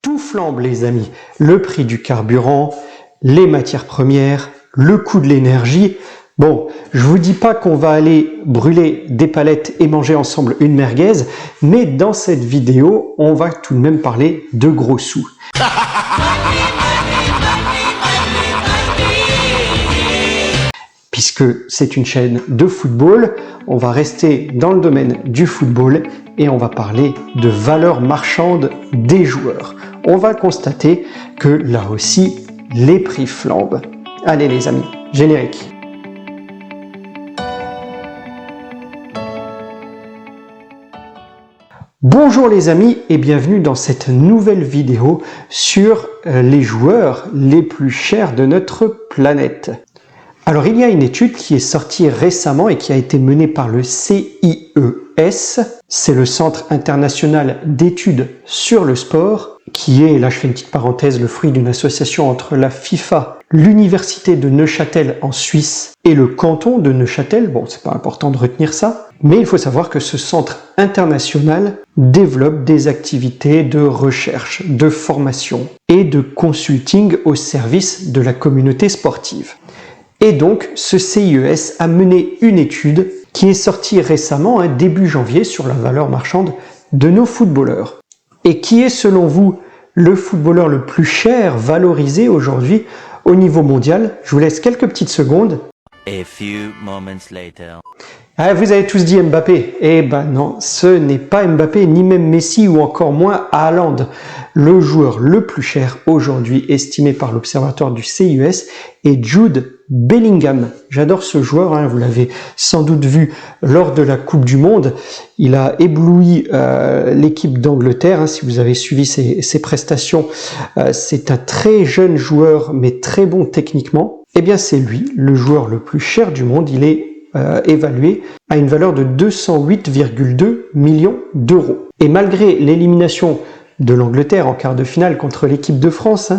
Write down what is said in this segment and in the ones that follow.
Tout flambe les amis, le prix du carburant, les matières premières, le coût de l'énergie. Bon, je vous dis pas qu'on va aller brûler des palettes et manger ensemble une merguez, mais dans cette vidéo, on va tout de même parler de gros sous. Puisque c'est une chaîne de football, on va rester dans le domaine du football et on va parler de valeur marchande des joueurs. On va constater que là aussi, les prix flambent. Allez les amis, générique. Bonjour les amis et bienvenue dans cette nouvelle vidéo sur les joueurs les plus chers de notre planète. Alors il y a une étude qui est sortie récemment et qui a été menée par le CIES, c'est le Centre international d'études sur le sport, qui est, là je fais une petite parenthèse, le fruit d'une association entre la FIFA, l'université de Neuchâtel en Suisse et le canton de Neuchâtel. Bon, c'est pas important de retenir ça, mais il faut savoir que ce centre international développe des activités de recherche, de formation et de consulting au service de la communauté sportive. Et donc, ce CIES a mené une étude qui est sortie récemment, début janvier, sur la valeur marchande de nos footballeurs. Et qui est, selon vous, le footballeur le plus cher valorisé aujourd'hui au niveau mondial? Je vous laisse quelques petites secondes. A few moments later. Ah, vous avez tous dit Mbappé. Eh ben non, ce n'est pas Mbappé, ni même Messi ou encore moins Haaland. Le joueur le plus cher aujourd'hui, estimé par l'observatoire du CIES, est Jude Bellingham. J'adore ce joueur, vous l'avez sans doute vu lors de la Coupe du Monde. Il a ébloui l'équipe d'Angleterre, si vous avez suivi ses prestations. C'est un très jeune joueur, mais très bon techniquement. Eh bien c'est lui, le joueur le plus cher du monde. Il est évalué à une valeur de 208,2 millions d'euros. Et malgré l'élimination de l'Angleterre en quart de finale contre l'équipe de France,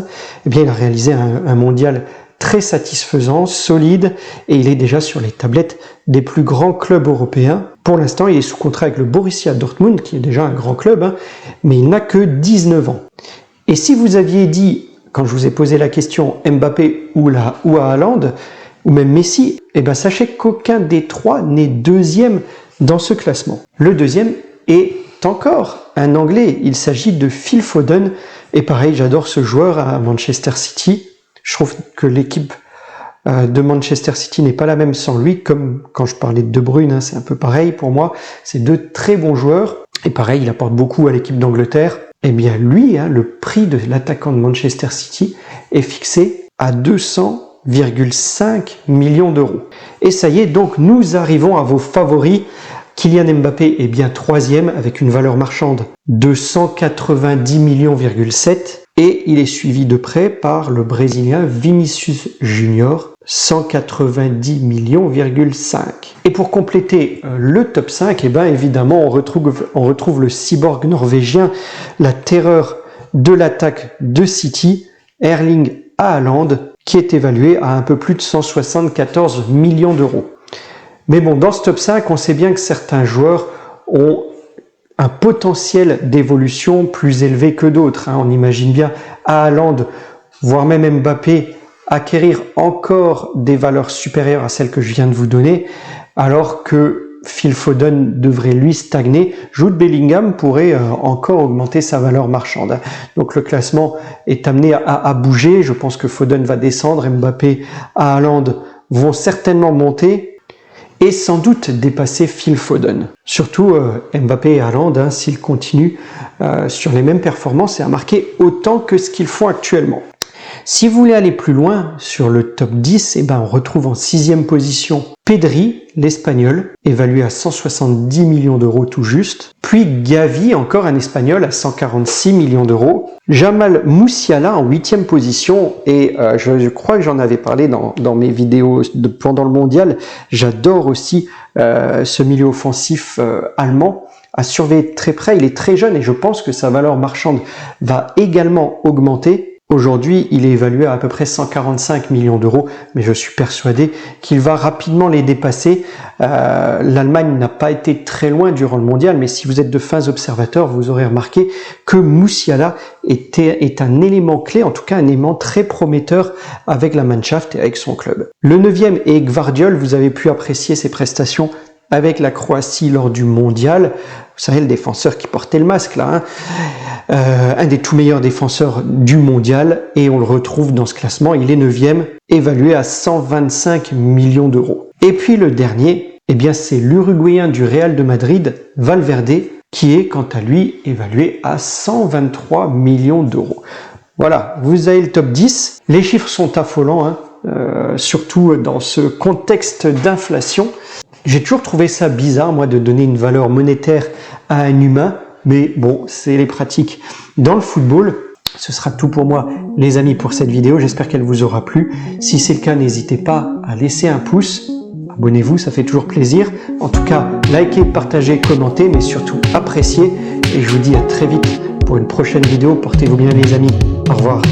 eh bien il a réalisé un mondial très satisfaisant, solide, et il est déjà sur les tablettes des plus grands clubs européens. Pour l'instant, il est sous contrat avec le Borussia Dortmund, qui est déjà un grand club, mais il n'a que 19 ans. Et si vous aviez dit, quand je vous ai posé la question Mbappé ou Haaland, ou même Messi, eh ben sachez qu'aucun des trois n'est deuxième dans ce classement. Le deuxième est encore un Anglais, il s'agit de Phil Foden, et pareil, j'adore ce joueur à Manchester City. Je trouve que l'équipe de Manchester City n'est pas la même sans lui, comme quand je parlais de De Bruyne, c'est un peu pareil pour moi. C'est deux très bons joueurs, et pareil, il apporte beaucoup à l'équipe d'Angleterre. Eh bien lui, le prix de l'attaquant de Manchester City est fixé à 200,5 millions d'euros. Et ça y est, donc nous arrivons à vos favoris. Kylian Mbappé est bien troisième avec une valeur marchande de 190,7 millions, et il est suivi de près par le Brésilien Vinicius Junior, 190,5 millions. Et pour compléter le top 5, eh ben évidemment on retrouve le cyborg norvégien, la terreur de l'attaque de City, Erling Haaland, qui est évalué à un peu plus de 174 millions d'euros. Mais bon, dans ce top 5, on sait bien que certains joueurs ont un potentiel d'évolution plus élevé que d'autres. On imagine bien Haaland, voire même Mbappé, acquérir encore des valeurs supérieures à celles que je viens de vous donner, alors que Phil Foden devrait lui stagner. Jude Bellingham pourrait encore augmenter sa valeur marchande. Donc le classement est amené à bouger. Je pense que Foden va descendre, Mbappé, Haaland vont certainement monter et sans doute dépasser Phil Foden. Surtout Mbappé et Haaland, s'ils continuent sur les mêmes performances et à marquer autant que ce qu'ils font actuellement. Si vous voulez aller plus loin sur le top 10, on retrouve en 6e position Pedri, l'Espagnol, évalué à 170 millions d'euros tout juste. Puis Gavi, encore un Espagnol, à 146 millions d'euros. Jamal Musiala en 8e position, et je crois que j'en avais parlé dans mes vidéos pendant le mondial. J'adore aussi ce milieu offensif allemand. À surveiller de très près, il est très jeune et je pense que sa valeur marchande va également augmenter. Aujourd'hui, il est évalué à peu près 145 millions d'euros, mais je suis persuadé qu'il va rapidement les dépasser. L'Allemagne n'a pas été très loin durant le mondial, mais si vous êtes de fins observateurs, vous aurez remarqué que Musiala est un élément clé, en tout cas un élément très prometteur avec la Mannschaft et avec son club. Le 9e est Gvardiol. Vous avez pu apprécier ses prestations avec la Croatie lors du mondial. Vous savez, le défenseur qui portait le masque là, un des tout meilleurs défenseurs du mondial, et on le retrouve dans ce classement. Il est 9e, évalué à 125 millions d'euros. Et puis le dernier, eh bien c'est l'Uruguayen du Real de Madrid, Valverde, qui est quant à lui évalué à 123 millions d'euros. Voilà, vous avez le top 10. Les chiffres sont affolants, surtout dans ce contexte d'inflation. J'ai toujours trouvé ça bizarre, moi, de donner une valeur monétaire à un humain, mais bon, c'est les pratiques dans le football. Ce sera tout pour moi, les amis, pour cette vidéo. J'espère qu'elle vous aura plu. Si c'est le cas, n'hésitez pas à laisser un pouce. Abonnez-vous, ça fait toujours plaisir. En tout cas, likez, partagez, commentez, mais surtout appréciez. Et je vous dis à très vite pour une prochaine vidéo. Portez-vous bien, les amis. Au revoir.